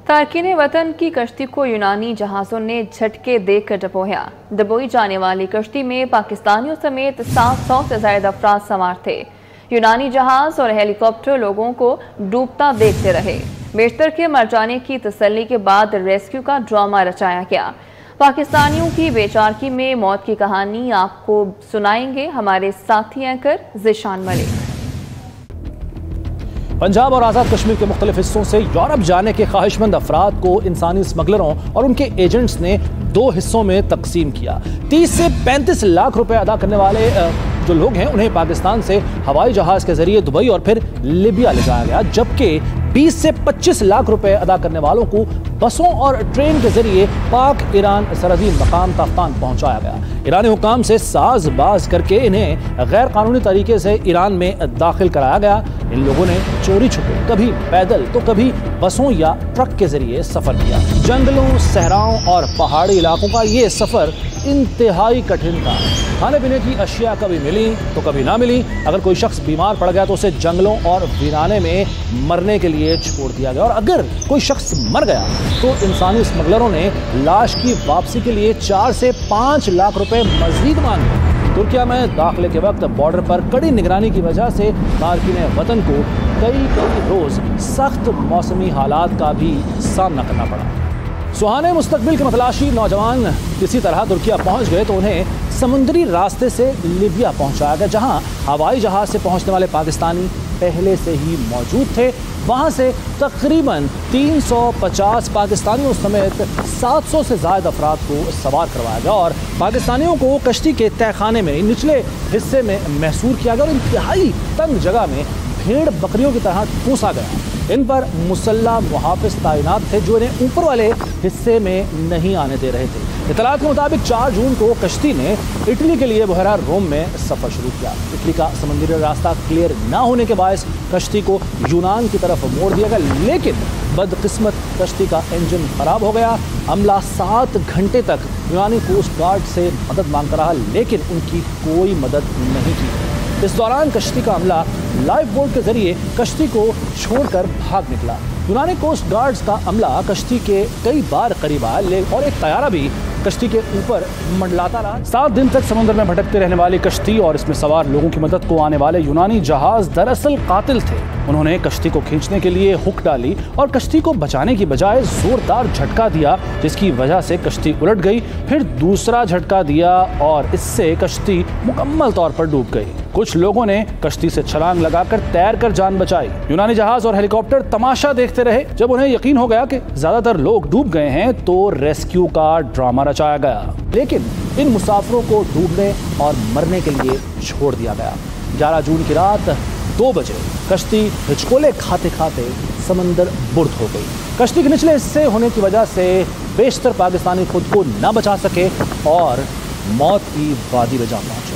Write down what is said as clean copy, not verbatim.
तारकीन वतन की कश्ती को यूनानी जहाज़ों ने झटके देकर डबोया। डबोई जाने वाली कश्ती में पाकिस्तानियों समेत 700 से ज्यादा अफराद सवार थे। यूनानी जहाज और हेलीकॉप्टर लोगों को डूबता देखते रहे। बेशतर के मर जाने की तसल्ली के बाद रेस्क्यू का ड्रामा रचाया गया। पाकिस्तानियों की बेचारगी में मौत की कहानी आपको सुनाएंगे हमारे साथी एंकर ज़िशान मलिक। पंजाब और आज़ाद कश्मीर के मुख्तलिफ हिस्सों से यूरोप जाने के ख्वाहिशमंद अफराद को इंसानी स्मगलरों और उनके एजेंट्स ने दो हिस्सों में तकसीम किया। 30 से 35 लाख रुपए अदा करने वाले जो लोग हैं उन्हें पाकिस्तान से हवाई जहाज के जरिए दुबई और फिर लिबिया ले जाया गया, जबकि 20 से 25 लाख रुपए अदा करने वालों को बसों और ट्रेन के जरिए पाक ईरान सरहदी मकाम ताफ्तान पहुंचाया गया। ईरानी हुकाम से साजबाज करके इन्हें गैर कानूनी तरीके से ईरान में दाखिल कराया गया। इन लोगों ने चोरी छुपे, कभी पैदल तो कभी बसों या ट्रक के जरिए सफर किया। जंगलों, सहराओं और पहाड़ी इलाकों का ये सफर इंतहाई कठिन था। खाने पीने की अशिया कभी मिली तो कभी ना मिली। अगर कोई शख्स बीमार पड़ गया तो उसे जंगलों और वीराने में मरने के लिए छोड़ दिया गया, और अगर कोई शख्स मर गया तो इंसानी स्मगलरों ने लाश की वापसी के लिए 4 से 5 लाख रुपए मजीद मांगे। तुर्किया में दाखिले के वक्त बॉर्डर पर कड़ी निगरानी की वजह से तारकीन वतन को कई रोज सख्त मौसमी हालात का भी सामना करना पड़ा। सुहाने मुस्तकबिल के मतलाशी नौजवान किसी तरह तुर्किया पहुंच गए तो उन्हें समुद्री रास्ते से लिबिया पहुंचाया गया, जहां हवाई जहाज से पहुंचने वाले पाकिस्तानी पहले से ही मौजूद थे। वहां से तकरीबन 350 पाकिस्तानियों समेत 700 से ज्यादा अफराद को सवार करवाया गया और पाकिस्तानियों को कश्ती के तहखाने में निचले हिस्से में महसूर किया गया और इंतहाई तंग जगह में भेड़ बकरियों की तरह ठूसा गया। इन पर मुसल्ला मुहाफिज तैनात थे जो इन्हें ऊपर वाले हिस्से में नहीं आने दे रहे थे। इतलात के मुताबिक 4 जून को कश्ती ने इटली के लिए बहरा रोम में सफर शुरू किया। इटली का समुद्री रास्ता क्लियर ना होने के बायस कश्ती को यूनान की तरफ मोड़ दिया गया, लेकिन बदकिस्मत कश्ती का इंजन खराब हो गया। अमला 7 घंटे तक यूनानी कोस्ट गार्ड से मदद मांगता रहा, लेकिन उनकी कोई मदद नहीं की। इस दौरान कश्ती का अमला लाइफ बोट के जरिए कश्ती को छोड़कर भाग निकला। यूनानी कोस्ट गार्ड्स का अमला कश्ती के कई बार करीब आया और एक तैयारा भी कश्ती के ऊपर मंडलाता रहा। 7 दिन तक समुद्र में भटकते रहने वाली कश्ती और इसमें सवार लोगों की मदद को आने वाले यूनानी जहाज दरअसल कातिल थे। उन्होंने कश्ती को खींचने के लिए हुक डाली और कश्ती को बचाने की बजाय जोरदार झटका दिया, जिसकी वजह से कश्ती उलट गई। फिर दूसरा झटका दिया और इससे कश्ती मुकम्मल तौर पर डूब गई। कुछ लोगों ने कश्ती से छलांग लगाकर तैरकर जान बचाई। यूनानी जहाज और हेलीकॉप्टर तमाशा देखते रहे। जब उन्हें यकीन हो गया कि ज्यादातर लोग डूब गए हैं तो रेस्क्यू का ड्रामा रचाया गया, लेकिन इन मुसाफिरों को डूबने और मरने के लिए छोड़ दिया गया। 11 जून की रात 2 बजे कश्ती हिचकोले खाते खाते समंदर बुर्द हो गई। कश्ती के निचले हिस्से होने की वजह से बेशतर पाकिस्तानी खुद को न बचा सके और मौत की वादी में जा पहुंचे।